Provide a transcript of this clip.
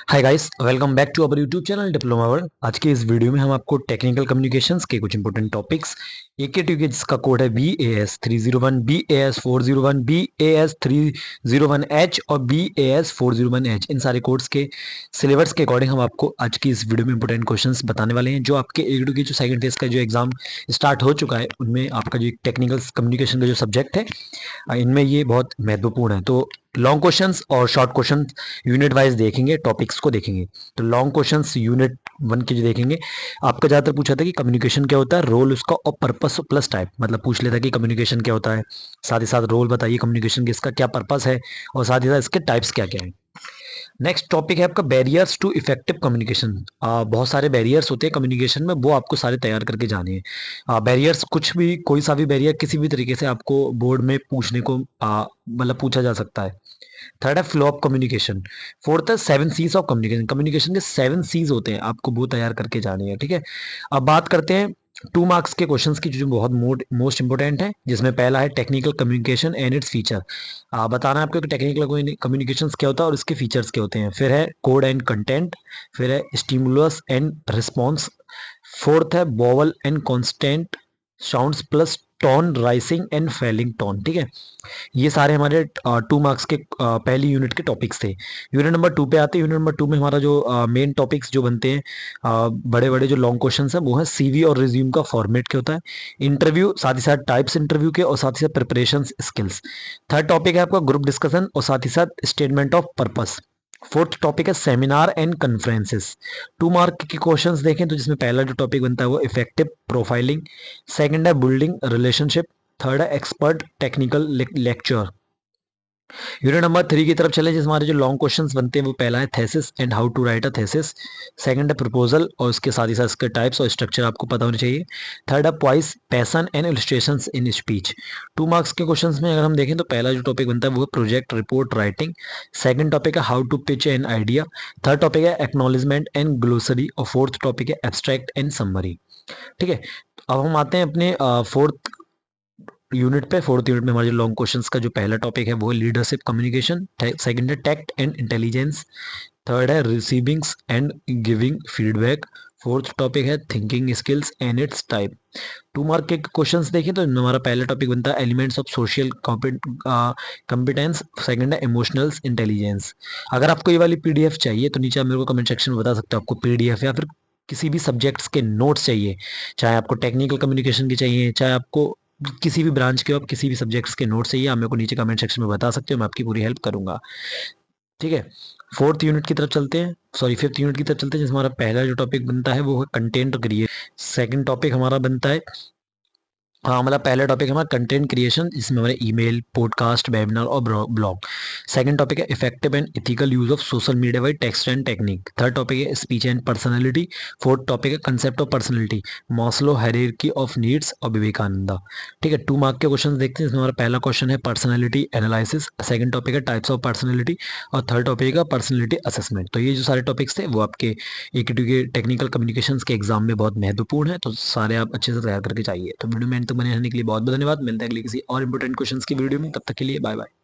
Hi guys, welcome back to our YouTube channel diploma world. आज के इस video में हम आपको टेक्निकल कम्युनिकेशंस के कुछ इंपॉर्टेंट टॉपिक्स AKTU के जिसका कोड है BAS 301, BAS 401, BAS 301H और BAS 401H, इन सारे कोड्स के सिलेबस के अकॉर्डिंग हम आपको आज की इस वीडियो में इंपॉर्टेंट क्वेश्चंस बताने वाले हैं जो आपके AKTU की जो सेकंड फेज का जो एग्जाम स्टार्ट हो चुका है उनमें आपका जो टेक्निकल कम्युनिकेशन का जो सब्जेक्ट है इनमें ये बहुत महत्वपूर्ण है। तो लॉन्ग क्वेश्चंस और शॉर्ट क्वेश्चंस यूनिट वाइज देखेंगे, टॉपिक्स को देखेंगे। तो लॉन्ग क्वेश्चंस यूनिट 1 के जो देखेंगे, आपका ज़्यादातर पूछा था कि कम्युनिकेशन क्या होता है, रोल उसका और पर्पस प्लस टाइप, मतलब पूछ लेता कि कम्युनिकेशन क्या होता है, साथ ही साथ रोल बताइए कम्युनिकेशन की, इसका क्या पर्पस है और साथ ही साथ इसके टाइप्स क्या क्या हैं। नेक्स्ट टॉपिक है आपका बैरियर्स टू इफेक्टिव कम्युनिकेशन। बहुत सारे बैरियर्स होते हैं कम्युनिकेशन में, वो आपको सारे तैयार करके जाने हैं। बैरियर्स कुछ भी, कोई सा भी बैरियर किसी भी तरीके से आपको बोर्ड में पूछने को मतलब पूछा जा सकता है। थर्ड है फ्लो ऑफ कम्युनिकेशन। फोर्थ है 7 सीज ऑफ कम्युनिकेशन। कम्युनिकेशन के 7 सीज होते हैं, आपको वो तैयार करके जाने हैं। ठीक है, अब बात करते हैं 2 मार्क्स के क्वेश्चंस की जो बहुत मोस्ट इंपोर्टेंट है, जिसमें पहला है technical communication and its feature. बताना है आपको कि टेक्निकल कम्युनिकेशन क्या होता है और इसके फीचर्स क्या होते हैं। फिर है कोड एंड कंटेंट, फिर है स्टिमुलस एंड रिस्पॉन्स, फोर्थ है vowel and constant sounds plus tone rising and falling tone. ठीक है, ये सारे हमारे 2 मार्क्स के पहली यूनिट के टॉपिक्स थे। यूनिट नंबर 2 पे आते हैं। यूनिट नंबर 2 में हमारा जो मेन टॉपिक्स जो बनते हैं, बड़े बड़े जो लॉन्ग क्वेश्चन हैं, वो है CV और रिज्यूम का फॉर्मेट क्या होता है, इंटरव्यू, साथ ही साथ टाइप्स इंटरव्यू के और साथ ही साथ प्रिपरेशन स्किल्स। थर्ड टॉपिक है आपका ग्रुप डिस्कशन और साथ ही साथ statement of purpose. Fourth topic है सेमिनार एंड कॉन्फ्रेंसेस। 2 मार्क के क्वेश्चंस देखें तो जिसमें पहला जो टॉपिक बनता है वो इफेक्टिव प्रोफाइलिंग, सेकंड है बिल्डिंग रिलेशनशिप, थर्ड है expert technical lecture. Unit number 3 की तरफ चले, जिसमें हमारे जो लॉन्ग क्वेश्चंस बनते हैं वो पहला है thesis and how to write a thesis, second है प्रपोजल और उसके साथ ही साथ इसके टाइप्स और स्ट्रक्चर आपको पता होने चाहिए, थर्ड है voice passion and illustrations in speech. 2 marks के क्वेश्चंस में अगर हम देखें तो पहला जो टॉपिक बनता है वो है project report writing, second topic है how to pitch an idea, third topic है एक्नॉलेजमेंट एंड ग्लोसरी और फोर्थ टॉपिक है एब्स्ट्रैक्ट एंड समरी। ठीक है, अब हम आते हैं अपने फोर्थ यूनिट पे। फोर्थ यूनिट में हमारे लॉन्ग क्वेश्चंस का जो पहला टॉपिक है वो है लीडरशिप कम्युनिकेशन, सेकंड है टैक्ट एंड इंटेलिजेंस, थर्ड है receivings and giving feedback, fourth topic है thinking skills and its type. 2 mark के क्वेश्चंस देखें तो हमारा पहला टॉपिक बनता है elements of social competence, second है इमोशनल इंटेलिजेंस। अगर आपको ये वाली PDF चाहिए तो नीचे आप मेरे को कमेंट सेक्शन में बता सकते हो आपको PDF या फिर किसी भी सब्जेक्ट्स के नोट्स चाहिए, चाहे आपको टेक्निकल कम्युनिकेशन के चाहिए, चाहे आपको किसी भी ब्रांच के, आप किसी भी सब्जेक्ट्स के नोट्स चाहिए, आप मेरे को नीचे कमेंट सेक्शन में बता सकते हो, मैं आपकी पूरी हेल्प करूंगा। ठीक है, फोर्थ यूनिट की तरफ चलते हैं, सॉरी फिफ्थ यूनिट की तरफ चलते हैं, जिसमें हमारा पहला जो टॉपिक बनता है वो है कंटेंट क्रिएट। सेकंड टॉपिक हमारा बनता है, हाँ मतलब पहला टॉपिक हमारा कंटेंट क्रिएशन, जिसमें हमारे ईमेल, पॉडकास्ट, वेबिनार और ब्लॉग। सेकंड टॉपिक है effective and ethical use of social media by text and technique. Third topic है speech and personality. Fourth topic है concept of personality, Maslow hierarchy of needs और विवेकानंदा। ठीक है, 2 mark के question देखते हैं, इसमें हमारा पहला क्वेश्चन है पर्सनैलिटी एनालिसिस, सेकंड टॉपिक है टाइप्स ऑफ पर्सनैलिटी और थर्ड टॉपिक है पर्सनैलिटी असेसमेंट। तो ये जो सारे टॉपिक्स थे वो आपके AKTU के टेक्निकल कम्युनिकेशंस के एग्जाम में बहुत महत्वपूर्ण है, तो सारे आप अच्छे से तैयार करके चाहिए। तो वीडियो में अंत तक बने रहने के लिए बहुत बहुत धन्यवाद। मिलते हैं अगली किसी और इंपॉर्टेंट क्वेश्चंस की वीडियो में, तब तक के लिए बाय बाय।